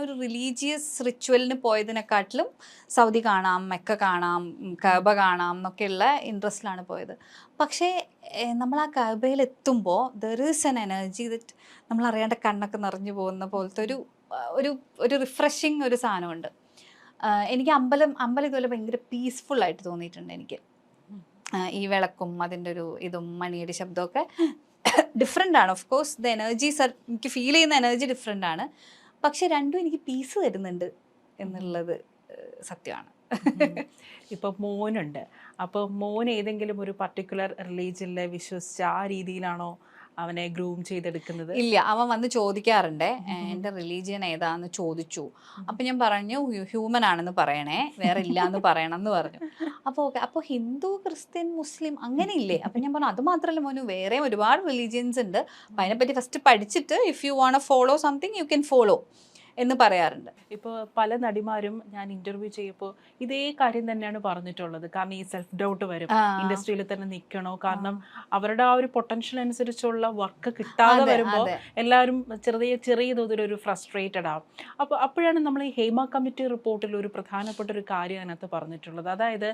ഒരു religious റിച്വലിന് പോയതിനെക്കാട്ടിലും Saudi കാണാം, മെക്ക കാണാം, കഅബ കാണാം എന്നൊക്കെയുള്ള ഇൻട്രസ്റ്റിലാണ് പോയത്. പക്ഷേ നമ്മൾ ആ കഅബയിൽ എത്തുമ്പോൾ there is N energy that നമ്മൾ അറിയാണ്ട് കണ്ണൊക്കെ നിറഞ്ഞു പോകുന്ന പോലത്തെ ഒരു ഒരു റിഫ്രഷിങ് ഒരു സാധനമുണ്ട്. എനിക്ക് അമ്പലം ഇതുപോലെ ഭയങ്കര പീസ്ഫുൾ ആയിട്ട് തോന്നിയിട്ടുണ്ട് എനിക്ക്. ഈ വിളക്കും അതിൻ്റെ ഒരു ഇതും മണിയുടെ ശബ്ദമൊക്കെ ഡിഫറെൻ്റ് ആണ്. ഓഫ് കോഴ്സ് ദ എനർജീസ് എനിക്ക് ഫീൽ ചെയ്യുന്ന എനർജി ഡിഫറെൻ്റ് ആണ്. പക്ഷെ രണ്ടും എനിക്ക് പീസ് തരുന്നുണ്ട് എന്നുള്ളത് സത്യമാണ്. ഇപ്പൊ മോനുണ്ട്, അപ്പോൾ മോൻ ഏതെങ്കിലും ഒരു പർട്ടിക്കുലർ റിലീജിയനിലെ വിശ്വസിച്ച് ആ രീതിയിലാണോ അവനെ ഗ്രൂം ചെയ്തെടുക്കുന്നത്? ഇല്ല, അവൻ വന്ന് ചോദിക്കാറുണ്ട് എൻ്റെ റിലീജിയൻ ഏതാന്ന് ചോദിച്ചു. അപ്പൊ ഞാൻ പറഞ്ഞു ഹ്യൂമൻ ആണെന്ന് പറയണേ, വേറെ ഇല്ല എന്ന് പറയണം എന്ന് പറഞ്ഞു. അപ്പോൾ ഓക്കെ, അപ്പോൾ ഹിന്ദു, ക്രിസ്ത്യൻ, മുസ്ലിം അങ്ങനെ ഇല്ലേ? അപ്പൊ ഞാൻ പറഞ്ഞു അത് മാത്രമല്ല മോനു, വേറെ ഒരുപാട് റിലീജിയൻസ് ഉണ്ട്. അപ്പൊ അതിനെപ്പറ്റി ഫസ്റ്റ് പഠിച്ചിട്ട് if you want follow something you can follow എന്ന് പറയാറുണ്ട്. ഇപ്പോൾ പല നടിമാരും ഞാൻ ഇന്റർവ്യൂ ചെയ്യപ്പോൾ ഇതേ കാര്യം തന്നെയാണ് പറഞ്ഞിട്ടുള്ളത്. കാരണം ഈ സെൽഫ് ഡൗട്ട് വരും, ഇൻഡസ്ട്രിയിൽ തന്നെ നിൽക്കണോ, കാരണം അവരുടെ ആ ഒരു പൊട്ടൻഷ്യൽ അനുസരിച്ചുള്ള വർക്ക് കിട്ടാതെ വരുമ്പോൾ എല്ലാവരും ചെറിയ തോതിലൊരു ഫ്രസ്ട്രേറ്റഡ് ആവും. അപ്പോഴാണ് നമ്മൾ ഈ ഹേമ കമ്മിറ്റി റിപ്പോർട്ടിൽ ഒരു പ്രധാനപ്പെട്ട ഒരു കാര്യം അതിനകത്ത് പറഞ്ഞിട്ടുള്ളത്. അതായത്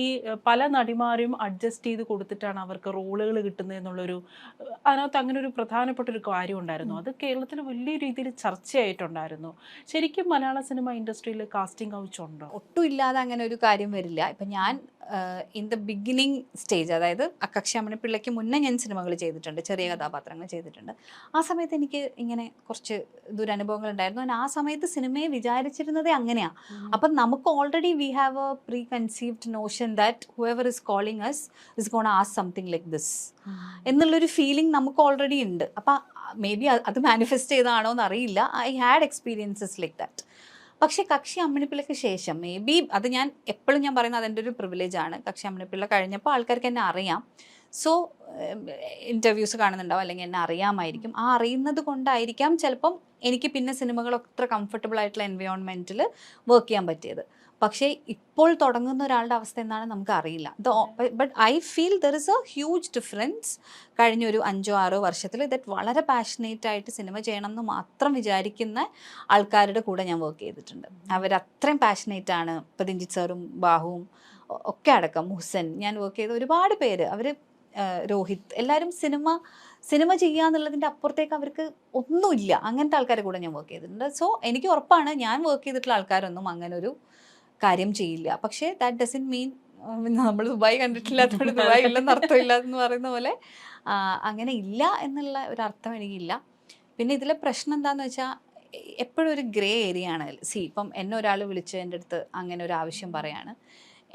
ഈ പല നടിമാരും അഡ്ജസ്റ്റ് ചെയ്ത് കൊടുത്തിട്ടാണ് അവർക്ക് റോളുകൾ കിട്ടുന്നത് എന്നുള്ളൊരു, അതിനകത്ത് അങ്ങനെ ഒരു പ്രധാനപ്പെട്ട ഒരു കാര്യം ഉണ്ടായിരുന്നു. അത് കേരളത്തിൽ വലിയ രീതിയിൽ ചർച്ചയായിട്ടുണ്ടായിരുന്നു. ശരിക്കും മലയാള സിനിമ ഇൻഡസ്ട്രിയിൽ കാസ്റ്റിംഗ് കൗച്ച് ഉണ്ടോ? ഒട്ടും ഇല്ലാതെ അങ്ങനെ ഒരു കാര്യം വരില്ല. ഇപ്പം ഞാൻ ഇൻ ദ ബിഗിനിങ് സ്റ്റേജ്, അതായത് അക്കക്ഷ അമ്മിണിപ്പിള്ളയ്ക്ക് മുന്നേ ഞാൻ സിനിമകൾ ചെയ്തിട്ടുണ്ട്, ചെറിയ കഥാപാത്രങ്ങൾ ചെയ്തിട്ടുണ്ട്. ആ സമയത്ത് എനിക്ക് ഇങ്ങനെ കുറച്ച് ദുരനുഭവങ്ങൾ ഉണ്ടായിരുന്നു. ആ സമയത്ത് സിനിമയെ വിചാരിച്ചിരുന്നതേ അങ്ങനെയാണ്. അപ്പം നമുക്ക് already we have a preconceived notion that whoever is calling us is gonna ask something like this എന്നുള്ളൊരു ഫീലിംഗ് നമുക്ക് ഓൾറെഡി ഉണ്ട്. അപ്പം മേ ബി അത് മാനിഫെസ്റ്റ് ചെയ്തതാണോ എന്ന് അറിയില്ല. I had experiences like that. പക്ഷേ കക്ഷി അമ്മിണിപ്പിള്ളയ്ക്ക് ശേഷം മേ ബി അത് ഞാൻ എപ്പോഴും ഞാൻ പറയുന്നത് അതെൻ്റെ ഒരു പ്രിവിലേജാണ്. കക്ഷി അമ്മിണിപ്പിള്ള കഴിഞ്ഞപ്പോൾ ആൾക്കാർക്ക് എന്നെ അറിയാം. സോ ഇൻ്റർവ്യൂസ് കാണുന്നുണ്ടാവും, അല്ലെങ്കിൽ എന്നെ അറിയാമായിരിക്കും. ആ അറിയുന്നത് കൊണ്ടായിരിക്കാം ചിലപ്പം എനിക്ക് പിന്നെ സിനിമകളൊക്കെ കംഫർട്ടബിൾ ആയിട്ടുള്ള എൻവയോൺമെൻറ്റിൽ വർക്ക് ചെയ്യാൻ പറ്റിയത്. പക്ഷേ ഇപ്പോൾ തുടങ്ങുന്ന ഒരാളുടെ അവസ്ഥ എന്താണ് നമുക്ക് അറിയില്ല. But I feel there is A huge difference കഴിഞ്ഞൊരു 5-6 വർഷത്തിൽ ദറ്റ് വളരെ പാഷനേറ്റ് ആയിട്ട് സിനിമ ചെയ്യണം എന്ന് മാത്രം വിചാരിക്കുന്ന ആൾക്കാരുടെ കൂടെ ഞാൻ വർക്ക് ചെയ്തിട്ടുണ്ട്. അവരത്രയും പാഷനേറ്റ് ആണ്. ഇപ്പം രഞ്ജിത്ത് സാറും ബാഹുവും ഒക്കെ അടക്കം, ഹുസൻ, ഞാൻ വർക്ക് ചെയ്ത ഒരുപാട് പേര്, അവർ രോഹിത്, എല്ലാവരും സിനിമ ചെയ്യുക എന്നുള്ളതിൻ്റെ അപ്പുറത്തേക്ക് അവർക്ക് ഒന്നുമില്ല. അങ്ങനത്തെ ആൾക്കാരെ കൂടെ ഞാൻ വർക്ക് ചെയ്തിട്ടുണ്ട്. സോ എനിക്ക് ഉറപ്പാണ് ഞാൻ വർക്ക് ചെയ്തിട്ടുള്ള ആൾക്കാരൊന്നും അങ്ങനെ ഒരു കാര്യം ചെയ്യില്ല. പക്ഷേ ദാറ്റ് ഡസൻറ്റ് മീൻ നമ്മൾ ദുബായ് കണ്ടിട്ടില്ലാത്തതുകൊണ്ട് ദുബായ് ഇല്ലെന്ന് അർത്ഥമില്ല എന്ന് പറയുന്ന പോലെ അങ്ങനെ ഇല്ല എന്നുള്ള ഒരു അർത്ഥം എനിക്കില്ല. പിന്നെ ഇതിലെ പ്രശ്നം എന്താണെന്ന് വെച്ചാൽ എപ്പോഴും ഒരു ഗ്രേ ഏരിയ ആണ്. ഇപ്പം എന്നെ ഒരാൾ വിളിച്ച് എൻ്റെ അടുത്ത് അങ്ങനെ ഒരു ആവശ്യം പറയാണ്,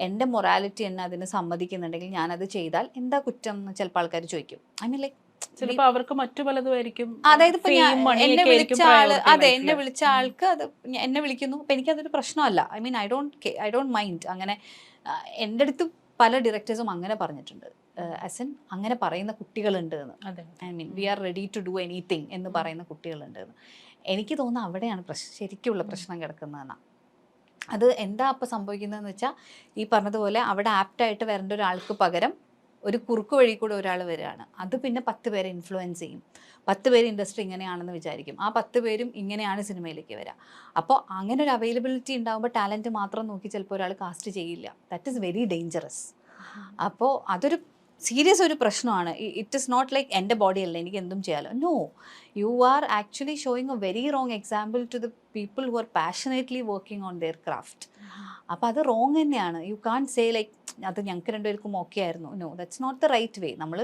എൻ്റെ മൊറാലിറ്റി എന്നെ അതിന് സമ്മതിക്കുന്നുണ്ടെങ്കിൽ ഞാനത് ചെയ്താൽ എന്താ കുറ്റം എന്ന് ചിലപ്പോൾ ആൾക്കാർ ചോദിക്കും. ഐ മീൻ ലൈക്ക് ചിലപ്പോൾ അവർക്ക് മറ്റു പലതുമായിരിക്കും. അതായത് ഇപ്പൊ എന്നെ വിളിച്ച ആള്, എന്നെ വിളിച്ച ആൾക്ക് അത് എന്നെ വിളിക്കുന്നു, അപ്പൊ എനിക്കതൊരു പ്രശ്നമല്ല. I mean I don't mind. അങ്ങനെ എൻ്റെ അടുത്ത് പല ഡയറക്ടേഴ്സും അങ്ങനെ പറഞ്ഞിട്ടുണ്ട്, ആസ് എൻ അങ്ങനെ പറയുന്ന കുട്ടികളുണ്ട് എന്ന്. I mean we are ready to do anything എന്ന് പറയുന്ന കുട്ടികളുണ്ട് എന്ന്. എനിക്ക് തോന്നുന്നു അവിടെയാണ് ശരിക്കുള്ള പ്രശ്നം കിടക്കുന്നതെന്നാണ്. അത് എന്താ അപ്പം സംഭവിക്കുന്നതെന്ന് വെച്ചാൽ ഈ പറഞ്ഞതുപോലെ അവിടെ ആപ്റ്റായിട്ട് വരേണ്ട ഒരാൾക്ക് പകരം ഒരു കുറുക്ക് വഴി കൂടെ ഒരാൾ വരികയാണ്. അത് പിന്നെ 10 പേരെ ഇൻഫ്ലുവൻസ് ചെയ്യും. 10 പേര് ഇൻഡസ്ട്രി ഇങ്ങനെയാണെന്ന് വിചാരിക്കും. ആ 10 പേരും ഇങ്ങനെയാണ് സിനിമയിലേക്ക് വരിക. അപ്പോൾ അങ്ങനെ ഒരു അവൈലബിലിറ്റി ഉണ്ടാകുമ്പോൾ ടാലൻറ്റ് മാത്രം നോക്കി ചിലപ്പോൾ ഒരാൾ കാസ്റ്റ് ചെയ്യില്ല. That is very dangerous. അപ്പോൾ അതൊരു സീരിയസ് ഒരു പ്രശ്നമാണ്. ഇറ്റ് ഇസ് നോട്ട് ലൈക്ക് എൻ്റെ ബോഡി അല്ല എനിക്ക് എന്തും ചെയ്യാമല്ലോ. No, you are actually showing a very wrong example to the people who are passionately working on their craft. അപ്പോൾ അത് റോങ് തന്നെയാണ്. യു കാൺ സേ ലൈക്ക് അത് ഞങ്ങൾക്ക് രണ്ടുപേർക്കും ഓക്കെ ആയിരുന്നു. No, that's not the right way. നമ്മൾ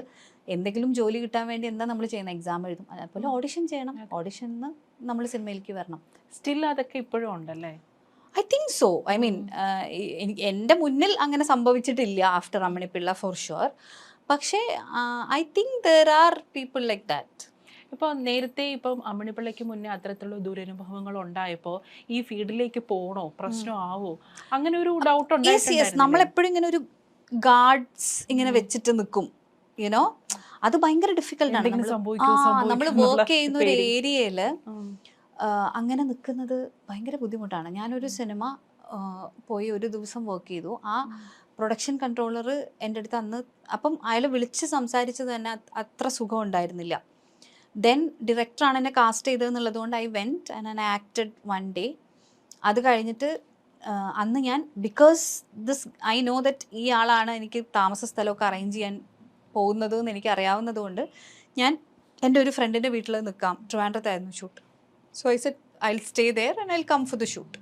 എന്തെങ്കിലും ജോലി കിട്ടാൻ വേണ്ടി എന്താ നമ്മൾ ചെയ്യുന്ന, എക്സാം എഴുതും, അതുപോലെ ഓഡിഷൻ ചെയ്യണം, ഓഡിഷന് നമ്മൾ സിനിമയിലേക്ക് വരണം. സ്റ്റിൽ അതൊക്കെ ഇപ്പോഴും ഉണ്ടല്ലേ? I think so. I mean എനിക്ക് എൻ്റെ മുന്നിൽ അങ്ങനെ സംഭവിച്ചിട്ടില്ല ആഫ്റ്റർ അമ്മിണിപ്പിള്ള ഫോർ ഷുവർ. പക്ഷേ I think there are people like that. ഇപ്പോൾ നേരത്തെ ഇപ്പം അമ്മിണിപ്പിള്ളയ്ക്ക് മുന്നേ അത്തരത്തിലുള്ള ദുരനുഭവങ്ങൾ ഉണ്ടായപ്പോൾ ഈ ഫീൽഡിലേക്ക് പോകണോ, പ്രശ്നമാവോ, അങ്ങനെ ഒരു ഡൗട്ട് ഉണ്ടായിരുന്നു. നമ്മളെപ്പോഴും ഇങ്ങനെ ഒരു ഗാർഡ്സ് ഇങ്ങനെ വെച്ചിട്ട് നിൽക്കും, യുനോ. അത് ഭയങ്കര ഡിഫിക്കൽട്ടാണ്. നമ്മൾ വർക്ക് ചെയ്യുന്ന ഒരു ഏരിയയിൽ അങ്ങനെ നിൽക്കുന്നത് ഭയങ്കര ബുദ്ധിമുട്ടാണ്. ഞാനൊരു സിനിമ പോയി ഒരു ദിവസം വർക്ക് ചെയ്തു. ആ പ്രൊഡക്ഷൻ കൺട്രോളർ എൻ്റെ അടുത്ത് അന്ന്, അപ്പം അയാൾ വിളിച്ച് സംസാരിച്ചത് തന്നെ അത്ര സുഖം ഉണ്ടായിരുന്നില്ല. ദെൻ ഡയറക്ടറാണ് എന്നെ കാസ്റ്റ് ചെയ്തതെന്നുള്ളത് കൊണ്ട് I went and I acted 1 day. അത് കഴിഞ്ഞിട്ട് അന്ന് ഞാൻ ബിക്കോസ് ഐ നോ ദറ്റ് ഈ ആളാണ് എനിക്ക് താമസ സ്ഥലമൊക്കെ അറേഞ്ച് ചെയ്യാൻ പോകുന്നത് എന്ന് എനിക്ക് അറിയാവുന്നത് കൊണ്ട് ഞാൻ എൻ്റെ ഒരു ഫ്രണ്ടിൻ്റെ വീട്ടിൽ നിൽക്കാം. ട്രിവാൻഡ്രത്തായിരുന്നു shoot. So I said I will stay there and I will come for the shoot.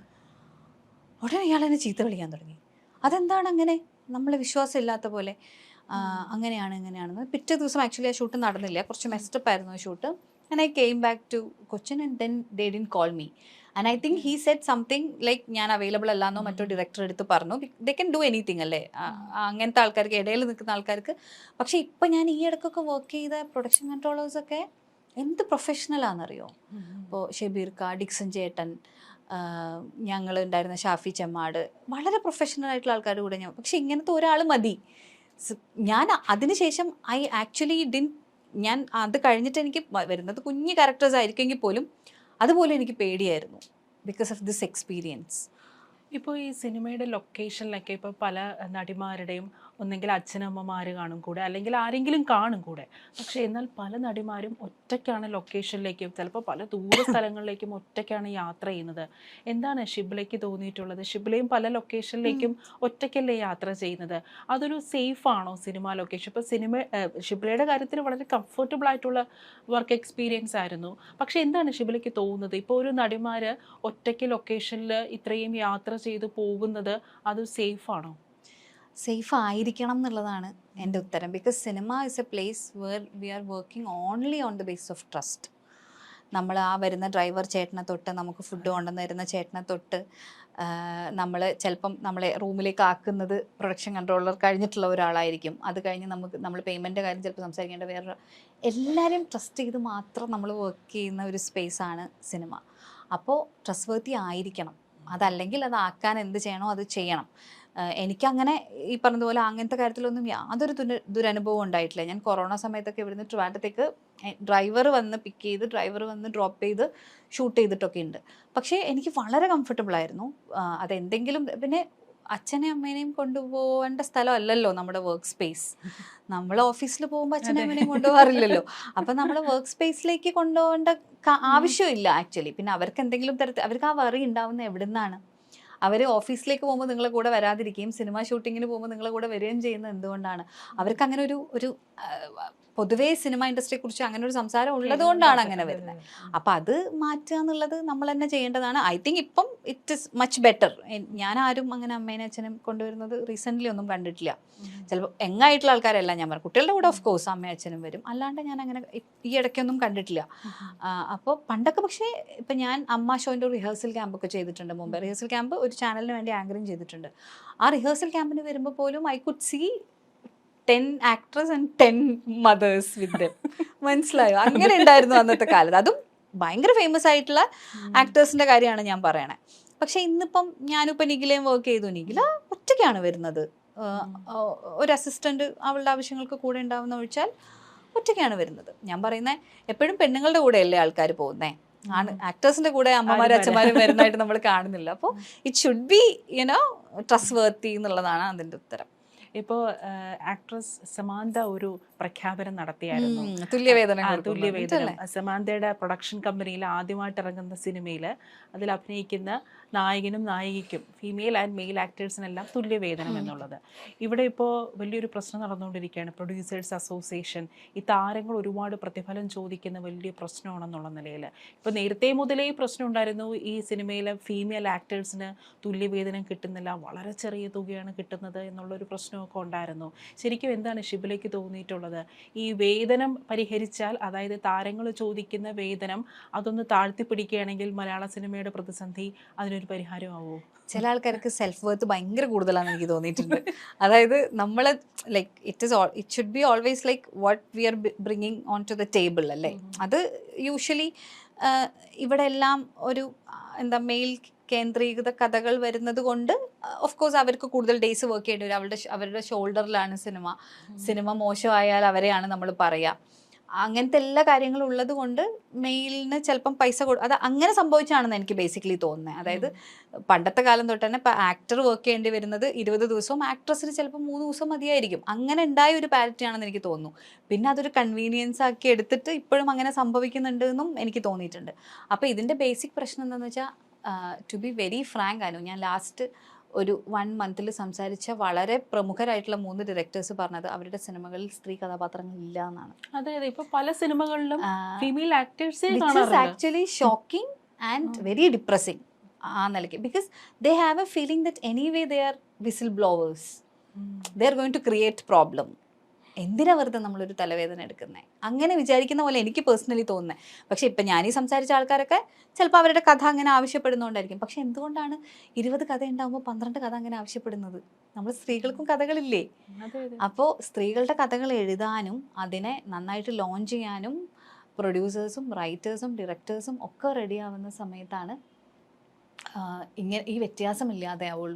ഉടനെ ഇയാൾ എന്നെ ചീത്ത വിളിക്കാൻ തുടങ്ങി. അതെന്താണ് അങ്ങനെ, നമ്മൾ വിശ്വാസം ഇല്ലാത്ത പോലെ, അങ്ങനെയാണ് ഇങ്ങനെയാണെന്ന്. പിറ്റേ ദിവസം ആക്ച്വലി ആ ഷൂട്ട് നടന്നില്ല, കുറച്ച് മെസ്റ്റപ്പ് ആയിരുന്നു ആ shoot. And I came back to Cochin and then they didn't call me. And I think he said something like ഞാൻ അവൈലബിൾ അല്ലാന്നോ മറ്റോ ഡയറക്ടർ എടുത്ത് പറഞ്ഞു. ദേ കൻ ഡു എനിത്തിങ് അല്ലേ അങ്ങനത്തെ ആൾക്കാർക്ക്, ഇടയിൽ നിൽക്കുന്ന ആൾക്കാർക്ക്. പക്ഷേ ഇപ്പം ഞാൻ ഈ ഇടയ്ക്കൊക്കെ വർക്ക് ചെയ്ത പ്രൊഡക്ഷൻ കൺട്രോളേഴ്സൊക്കെ എന്ത് പ്രൊഫഷണലാണെന്നറിയോ. ഇപ്പോൾ ഷബീർക്ക, ഡിക്സൺ ചേട്ടൻ, ഞങ്ങൾ ഉണ്ടായിരുന്ന ഷാഫി ചെമ്മാട്, വളരെ പ്രൊഫഷണൽ ആയിട്ടുള്ള ആൾക്കാരുടെ കൂടെ ഞാൻ. പക്ഷെ ഇങ്ങനത്തെ ഒരാൾ മതി. ഞാൻ അതിനുശേഷം ഐ ആക്ച്വലി ഞാൻ അത് കഴിഞ്ഞിട്ട് എനിക്ക് വരുന്നത് കുഞ്ഞു ക്യാരക്ടേഴ്സ് ആയിരിക്കുമെങ്കിൽ പോലും അതുപോലെ എനിക്ക് പേടിയായിരുന്നു ബിക്കോസ് ഓഫ് ദിസ് എക്സ്പീരിയൻസ്. ഇപ്പോൾ ഈ സിനിമയുടെ ലൊക്കേഷനിലൊക്കെ ഇപ്പോൾ പല നടിമാരുടെയും ഒന്നെങ്കിൽ അച്ഛനമ്മമാർ കാണും കൂടെ, അല്ലെങ്കിൽ ആരെങ്കിലും കാണും കൂടെ. പക്ഷേ എന്നാൽ പല നടിമാരും ഒറ്റയ്ക്കാണ് ലൊക്കേഷനിലേക്കും ചിലപ്പോൾ പല ദൂര സ്ഥലങ്ങളിലേക്കും ഒറ്റയ്ക്കാണ് യാത്ര ചെയ്യുന്നത്. എന്താണ് ഷിബ്ലയ്ക്ക് തോന്നിയിട്ടുള്ളത്? ഷിബ്ലയും പല ലൊക്കേഷനിലേക്കും ഒറ്റയ്ക്കല്ലേ യാത്ര ചെയ്യുന്നത്? അതൊരു സേഫ് ആണോ സിനിമ ലൊക്കേഷൻ? ഇപ്പോൾ ഷിബ്ലയുടെ കാര്യത്തിൽ വളരെ കംഫർട്ടബിൾ ആയിട്ടുള്ള വർക്ക് എക്സ്പീരിയൻസ് ആയിരുന്നു. പക്ഷേ എന്താണ് ഷിബ്ലയ്ക്ക് തോന്നുന്നത്? ഇപ്പോൾ ഒരു നടിമാർ ഒറ്റയ്ക്ക് ലൊക്കേഷനിൽ ഇത്രയും യാത്ര ചെയ്ത് പോകുന്നത് അത് സേഫ് ആണോ? സേഫ് ആയിരിക്കണം എന്നുള്ളതാണ് എൻ്റെ ഉത്തരം. Because cinema is a place where we are working only on the base of trust. നമ്മൾ ആ വരുന്ന ഡ്രൈവർ ചേട്ടനെ തൊട്ട്, നമുക്ക് ഫുഡ് കൊണ്ടുവന്ന് തരുന്ന ചേട്ടനെ തൊട്ട്, നമ്മൾ ചിലപ്പം നമ്മളെ റൂമിലേക്ക് ആക്കുന്നത് പ്രൊഡക്ഷൻ കൺട്രോളർ കഴിഞ്ഞിട്ടുള്ള ഒരാളായിരിക്കും. അത് കഴിഞ്ഞ് നമ്മൾ പേയ്മെൻറ്റ് കാര്യം ചിലപ്പോൾ സംസാരിക്കേണ്ട വേറെ, എല്ലാവരും ട്രസ്റ്റ് ചെയ്ത് മാത്രം നമ്മൾ വർക്ക് ചെയ്യുന്ന ഒരു സ്പേസാണ് സിനിമ. അപ്പോൾ ട്രസ്റ്റ് വർത്തി ആയിരിക്കണം. അതല്ലെങ്കിൽ അത് ആക്കാൻ എന്ത് ചെയ്യണോ അത് ചെയ്യണം. എനിക്കങ്ങനെ ഈ പറഞ്ഞതുപോലെ അങ്ങനത്തെ കാര്യത്തിലൊന്നും യാതൊരു ദുരനുഭവം ഉണ്ടായിട്ടില്ല. ഞാൻ കൊറോണ സമയത്തൊക്കെ ഇവിടുന്ന് ട്രിവാൻഡ്രത്തേക്ക് ഡ്രൈവർ വന്ന് പിക്ക് ചെയ്ത്, ഡ്രൈവർ വന്ന് ഡ്രോപ്പ് ചെയ്ത് ഷൂട്ട് ചെയ്തിട്ടൊക്കെ ഉണ്ട്. പക്ഷേ എനിക്ക് വളരെ കംഫർട്ടബിളായിരുന്നു. അതെന്തെങ്കിലും പിന്നെ അച്ഛനെയും അമ്മേനെയും കൊണ്ടുപോകേണ്ട സ്ഥലമല്ലല്ലോ നമ്മുടെ വർക്ക് സ്പേസ്. നമ്മൾ ഓഫീസിൽ പോകുമ്പോൾ അച്ഛനെയും അമ്മേനെയും കൊണ്ടുപോകാറില്ലല്ലോ. അപ്പം നമ്മൾ വർക്ക് സ്പേസിലേക്ക് കൊണ്ടുപോകേണ്ട ആവശ്യമില്ല ആക്ച്വലി. പിന്നെ അവർക്ക് എന്തെങ്കിലും തരത്തിൽ അവർക്ക് ആ വറി ഉണ്ടാവുന്ന എവിടെ നിന്നാണ്? അവർ ഓഫീസിലേക്ക് പോകുമ്പോൾ നിങ്ങളെ കൂടെ വരാതിരിക്കുകയും സിനിമ ഷൂട്ടിങ്ങിന് പോകുമ്പോൾ നിങ്ങളെ കൂടെ വരികയും ചെയ്യുന്നത് എന്തുകൊണ്ടാണ്? അവർക്ക് അങ്ങനെ ഒരു പൊതുവേ സിനിമ ഇൻഡസ്ട്രിയെ കുറിച്ച് അങ്ങനെ ഒരു സംസാരം ഉള്ളത് കൊണ്ടാണ് അങ്ങനെ വരുന്നത്. അപ്പം അത് മാറ്റുക എന്നുള്ളത് നമ്മൾ തന്നെ ചെയ്യേണ്ടതാണ്. ഐ തിങ്ക് ഇപ്പം ഇറ്റ് ഇസ് മച്ച് ബെറ്റർ. ഞാൻ ആരും അങ്ങനെ അമ്മേനെ അച്ഛനും കൊണ്ടുവരുന്നത് റീസെൻ്റ്ലി ഒന്നും കണ്ടിട്ടില്ല. ചിലപ്പോൾ എങ്ങായിട്ടുള്ള ആൾക്കാരല്ല ഞാൻ പറഞ്ഞു, കുട്ടികളുടെ കൂടെ ഓഫ് കോഴ്സ് അമ്മയും അച്ഛനും വരും, അല്ലാണ്ട് ഞാൻ അങ്ങനെ ഈ ഇടയ്ക്കൊന്നും കണ്ടിട്ടില്ല. അപ്പോൾ പണ്ടൊക്കെ പക്ഷേ ഇപ്പം ഞാൻ അമ്മ ഷോൻ്റെ റിഹേഴ്സൽ ക്യാമ്പൊക്കെ ചെയ്തിട്ടുണ്ട് മുമ്പ്. റിഹേഴ്സൽ ക്യാമ്പ് ഒരു ചാനലിന് വേണ്ടി ആങ്കറിങ് ചെയ്തിട്ടുണ്ട്. ആ റിഹേഴ്സൽ ക്യാമ്പിന് വരുമ്പോൾ പോലും I could see 10 actors and 10 mothers with them. മനസ്സിലായോ? അങ്ങനെ ഉണ്ടായിരുന്നു അന്നത്തെ കാലത്ത്. അതും ഭയങ്കര ഫേമസ് ആയിട്ടുള്ള ആക്ടേഴ്സിൻ്റെ കാര്യമാണ് ഞാൻ പറയണേ. പക്ഷേ ഇന്നിപ്പം ഞാനിപ്പോൾ നിഖിലയും വർക്ക് ചെയ്തു. നിഖില ഒറ്റയ്ക്കാണ് വരുന്നത്. ഒരു അസിസ്റ്റൻറ്റ് അവളുടെ ആവശ്യങ്ങൾക്ക് കൂടെ ഉണ്ടാവുന്ന ഒഴിച്ചാൽ ഒറ്റയ്ക്കാണ് വരുന്നത്. ഞാൻ പറയുന്നത് എപ്പോഴും പെണ്ണുങ്ങളുടെ കൂടെയല്ലേ ആൾക്കാർ പോകുന്നേ. ആക്ടേഴ്സിൻ്റെ കൂടെ അമ്മമാരും അച്ഛന്മാരും വരുന്നതായിട്ട് നമ്മൾ കാണുന്നില്ല. അപ്പോൾ ഇറ്റ് ഷുഡ് ബി ട്രസ്റ്റ് വർത്തി എന്നുള്ളതാണ് അതിൻ്റെ ഉത്തരം. ഇപ്പോൾ ആക്ട്രസ് സമാന്ത ഒരു പ്രഖ്യാപനം നടത്തിയായിരുന്നു. തുല്യവേതനം. സമാന്തയുടെ പ്രൊഡക്ഷൻ കമ്പനിയിൽ ആദ്യമായിട്ട് ഇറങ്ങുന്ന സിനിമയിൽ അതിൽ അഭിനയിക്കുന്ന നായകനും നായികയ്ക്കും ഫീമെയിൽ ആൻഡ് മെയിൽ ആക്ടേഴ്സിനെല്ലാം തുല്യവേതനം എന്നുള്ളത്. ഇവിടെ ഇപ്പോൾ വലിയൊരു പ്രശ്നം നടന്നുകൊണ്ടിരിക്കുകയാണ്. പ്രൊഡ്യൂസേഴ്സ് അസോസിയേഷൻ ഈ താരങ്ങൾ ഒരുപാട് പ്രതിഫലം ചോദിക്കുന്ന വലിയ പ്രശ്നമാണെന്നുള്ള നിലയിൽ ഇപ്പോൾ നേരത്തെ മുതലേ പ്രശ്നം ഉണ്ടായിരുന്നു. ഈ സിനിമയിലെ ഫീമെയിൽ ആക്ടേഴ്സിന് തുല്യവേതനം കിട്ടുന്നില്ല, വളരെ ചെറിയ തുകയാണ് കിട്ടുന്നത് എന്നുള്ളൊരു പ്രശ്നമൊക്കെ ഉണ്ടായിരുന്നു. ശരിക്കും എന്താണ് ഷിബിലയ്ക്ക് തോന്നിയിട്ടുള്ളത്? ഈ വേതനം പരിഹരിച്ചാൽ, അതായത് താരങ്ങൾ ചോദിക്കുന്ന വേതനം അതൊന്ന് താഴ്ത്തിപ്പിടിക്കുകയാണെങ്കിൽ മലയാള സിനിമയുടെ പ്രതിസന്ധി അതിനൊരു പരിഹാരമാവുമോ? ചില ആൾക്കാർക്ക് സെൽഫ് വർത്ത് ഭയങ്കര കൂടുതലാണെന്ന് എനിക്ക് തോന്നിയിട്ടുണ്ട്. അതായത് നമ്മൾ like it should be always like what we are bringing on to the table അല്ലേ. അത് യൂഷ്വലി ഇവിടെ എല്ലാം ഒരു എന്താ മെയിൽ കേന്ദ്രീകൃത കഥകൾ വരുന്നത് കൊണ്ട് ഓഫ് കോഴ്സ് അവർക്ക് കൂടുതൽ ഡേയ്സ് വർക്ക് ചെയ്യേണ്ടി വരും. അവരുടെ ഷോൾഡറിലാണ് സിനിമ മോശമായാൽ അവരെയാണ് നമ്മൾ പറയുക. അങ്ങനത്തെ എല്ലാ കാര്യങ്ങളും ഉള്ളത് കൊണ്ട് മെയിലിന് ചിലപ്പം പൈസ അത് അങ്ങനെ സംഭവിച്ചാണെന്ന് എനിക്ക് ബേസിക്കലി തോന്നുന്നത്. അതായത് പണ്ടത്തെ കാലം തൊട്ട് തന്നെ ഇപ്പം ആക്ടർ വർക്ക് ചെയ്യേണ്ടി വരുന്നത് 20 ദിവസവും ആക്ട്രസിന് ചിലപ്പോൾ 3 ദിവസം മതിയായിരിക്കും. അങ്ങനെ ഉണ്ടായ ഒരു പാരിറ്റി ആണെന്ന് എനിക്ക് തോന്നുന്നു. പിന്നെ അതൊരു കൺവീനിയൻസ് ആക്കി എടുത്തിട്ട് ഇപ്പോഴും അങ്ങനെ സംഭവിക്കുന്നുണ്ട് എന്നും എനിക്ക് തോന്നിയിട്ടുണ്ട്. അപ്പോൾ ഇതിൻ്റെ ബേസിക് പ്രശ്നം എന്താണെന്ന് വെച്ചാൽ, ടു ബി വെരി ഫ്രാങ്ക് ആനു, ഞാൻ ലാസ്റ്റ് ഒരു 1 മന്തിൽ സംസാരിച്ച വളരെ പ്രമുഖരായിട്ടുള്ള 3 ഡയറക്ടേഴ്സ് പറഞ്ഞത് അവരുടെ സിനിമകളിൽ സ്ത്രീ കഥാപാത്രങ്ങൾ ഇല്ല എന്നാണ്. അതെ അതെ, ഇപ്പൊ പല സിനിമകളിലും ഫീമെയിൽ ആക്ടേഴ്സേ which is actually shocking and very depressing ആ നിലയ്ക്ക്. Because they have a feeling that anyway they are whistle blowers, they are going to create problem. എന്തിനാ വെറുതെ നമ്മളൊരു തലവേദന എടുക്കുന്നത്? അങ്ങനെ വിചാരിക്കുന്ന പോലെ എനിക്ക് പേഴ്സണലി തോന്നുന്നത്. പക്ഷേ ഇപ്പം ഞാനീ സംസാരിച്ച ആൾക്കാരൊക്കെ ചിലപ്പോൾ അവരുടെ കഥ അങ്ങനെ ആവശ്യപ്പെടുന്നതുകൊണ്ടായിരിക്കും. പക്ഷെ എന്തുകൊണ്ടാണ് 20 കഥ ഉണ്ടാകുമ്പോൾ 12 കഥ അങ്ങനെ ആവശ്യപ്പെടുന്നത്? നമ്മൾ സ്ത്രീകൾക്കും കഥകളില്ലേ? അപ്പോൾ സ്ത്രീകളുടെ കഥകൾ എഴുതാനും അതിനെ നന്നായിട്ട് ലോഞ്ച് ചെയ്യാനും പ്രൊഡ്യൂസേഴ്സും റൈറ്റേഴ്സും ഡയറക്ടേഴ്സും ഒക്കെ റെഡി ആവുന്ന സമയത്താണ് ഇങ്ങനെ ഈ വ്യത്യാസമില്ലാതെ ആവുള്ളൂ.